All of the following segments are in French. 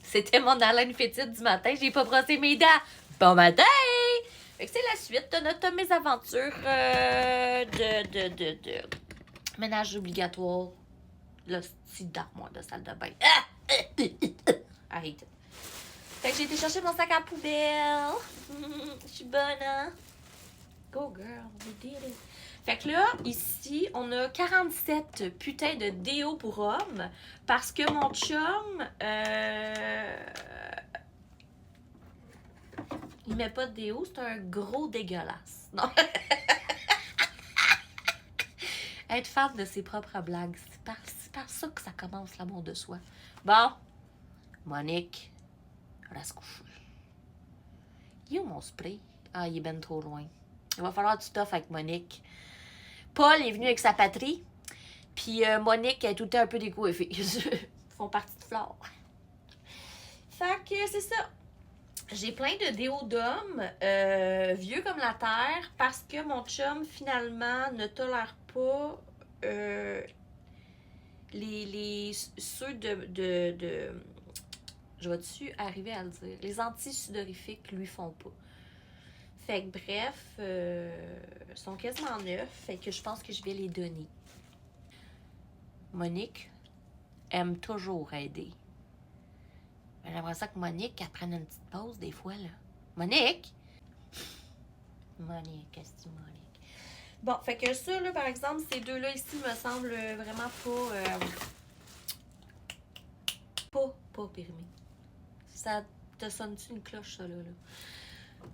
C'était mon haleine fétide du matin. J'ai pas brossé mes dents. Bon matin! Fait que c'est la suite de notre mésaventures de ménage obligatoire. Le style d'armoire de salle de bain. Arrête. Fait que j'ai été chercher mon sac à poubelle. Je suis bonne, hein? Go girl, we did it. Fait que là, ici, on a 47 putains de déo pour hommes parce que mon chum, il met pas de déo, c'est un gros dégueulasse. Non. Être fan de ses propres blagues, c'est par ça que ça commence l'amour de soi. Bon, Monique, reste couchée. Il est où mon spray? Ah, il est ben trop loin. Il va falloir du stuff avec Monique. Paul est venu avec sa patrie. Puis Monique est tout le temps un peu décoiffée. Ils font partie de Flore. Fait que c'est ça. J'ai plein de déos d'hommes vieux comme la terre parce que mon chum finalement ne tolère pas ceux de je vais-tu arriver à le dire? Les anti-sudorifiques lui font pas. Fait que bref, ils sont quasiment neufs, fait que je pense que je vais les donner. Monique aime toujours aider. Mais j'aimerais ça que Monique elle prenne une petite pause des fois, là. Monique! Monique, qu'est-ce que tu Monique? Bon, fait que ça, là, par exemple, ces deux-là ici me semblent vraiment pas périmés. Ça te sonne-tu une cloche, ça, là?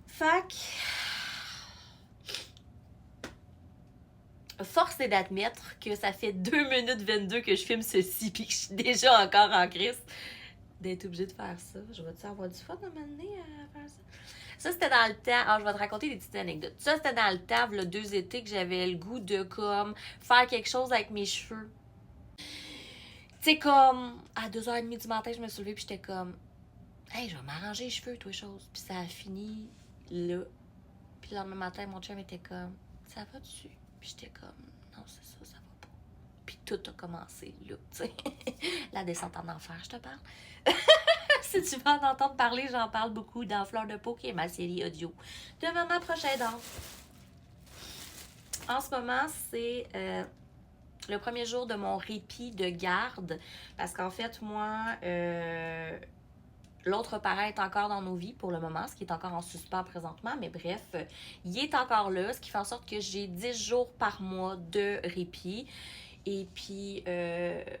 Fait que... Force est d'admettre que ça fait 2 minutes 22 que je filme ceci puis que je suis déjà encore en crise d'être obligée de faire ça. Je vais-tu avoir du fun à m'amener à faire ça? Ça, c'était dans le temps... Alors, je vais te raconter des petites anecdotes. Ça, c'était dans le temps, il y a 2 étés, que j'avais le goût de, comme, faire quelque chose avec mes cheveux. Tu sais, comme, à 2h30 du matin, je me suis levée puis j'étais comme... Hey, je vais m'arranger les cheveux, toutes les choses. Puis ça a fini là. Puis le lendemain matin, mon chum était comme... Ça va dessus? Puis j'étais comme... Non, c'est ça, ça va pas. Puis tout a commencé là, tu sais. La descente en enfer, je te parle. Si tu veux en entendre parler, j'en parle beaucoup dans Fleur de peau, qui est ma série audio de Maman Prochain d'or. En ce moment, c'est le premier jour de mon répit de garde. Parce qu'en fait, moi, l'autre parent est encore dans nos vies pour le moment, ce qui est encore en suspens présentement. Mais bref, il est encore là, ce qui fait en sorte que j'ai 10 jours par mois de répit. Et puis,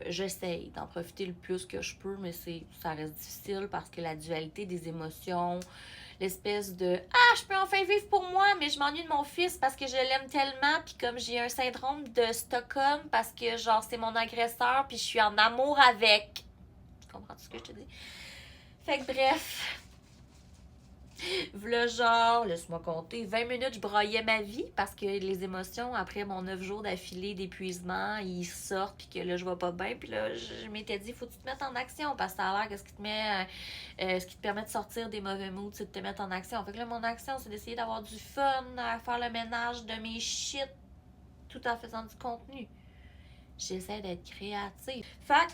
j'essaye d'en profiter le plus que je peux, mais ça reste difficile parce que la dualité des émotions, l'espèce de « Ah, je peux enfin vivre pour moi, mais je m'ennuie de mon fils parce que je l'aime tellement. » Puis comme j'ai un syndrome de Stockholm parce que, genre, c'est mon agresseur puis je suis en amour avec. Tu comprends ce que je te dis? Fait que bref... V'là genre, laisse-moi compter, 20 minutes, je broyais ma vie parce que les émotions, après mon 9 jours d'affilée d'épuisement, ils sortent puis que là, je vais pas bien. Puis là, je m'étais dit, faut que tu te mettes en action parce que ça a l'air que ce qui te permet de sortir des mauvais moods, c'est de te mettre en action. Fait que là, mon action, c'est d'essayer d'avoir du fun, à faire le ménage de mes shit tout en faisant du contenu. J'essaie d'être créative. Fait que,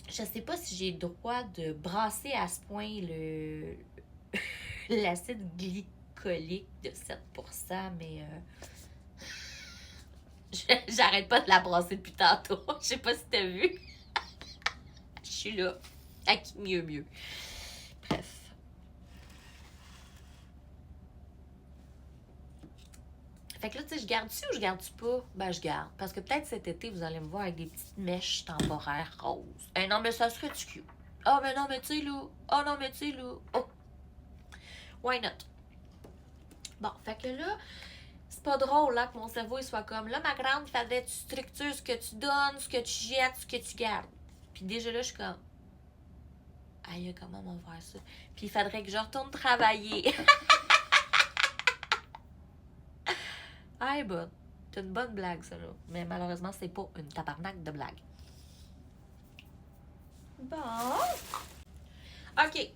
je sais pas si j'ai le droit de brasser à ce point l'acide glycolique de 7%, mais j'arrête pas de la brasser depuis tantôt. Je sais pas si t'as vu. Je suis là. À qui mieux. Bref. Fait que là, tu sais, je garde-tu ou je garde-tu pas? Ben, je garde. Parce que peut-être cet été, vous allez me voir avec des petites mèches temporaires roses. Eh non, mais ça serait-tu cute? Oh, mais non, mais tu sais, là. Oh, non, mais tu sais, là. Oh. Why not? Bon, fait que là, c'est pas drôle là, que mon cerveau il soit comme là, ma grande, il faudrait que tu structures ce que tu donnes, ce que tu jettes, ce que tu gardes. Puis déjà là, je suis comme aïe, comment on va faire ça? Puis il faudrait que je retourne travailler. Aïe, bon, c'est une bonne blague, ça là. Mais malheureusement, c'est pas une tabarnak de blague. Bon. OK.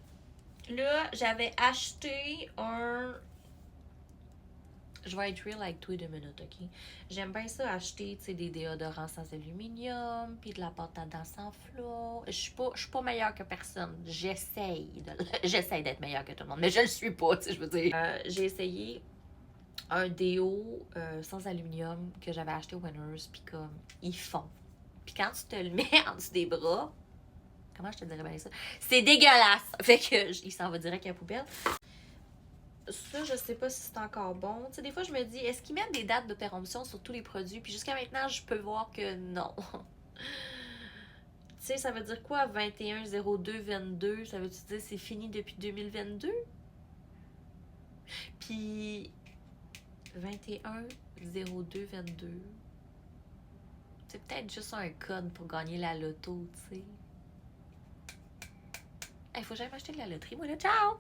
Là, j'avais acheté un Je vais être real avec toi 2 minutes, OK? J'aime bien ça acheter, tu sais, des déodorants sans aluminium, puis de la pâte à dents sans flot. Je suis pas meilleure que personne. J'essaye d'être meilleure que tout le monde, mais je le suis pas, tu sais, je veux dire. J'ai essayé un déo sans aluminium que j'avais acheté au Winners, puis comme, ils font. Puis quand tu te le mets en dessous des bras, comment je te dirais bien ça? C'est dégueulasse! Fait que, il s'en va direct à la poubelle. Ça, je sais pas si c'est encore bon. Tu sais, des fois, je me dis, est-ce qu'ils mettent des dates de péremption sur tous les produits? Puis jusqu'à maintenant, je peux voir que non. Tu sais, ça veut dire quoi, 21-02-22? Ça veut-tu dire c'est fini depuis 2022? Puis 21-02-22. C'est peut-être juste un code pour gagner la loto, tu sais. Il faut jamais acheter de la loterie, moi, là. Ciao!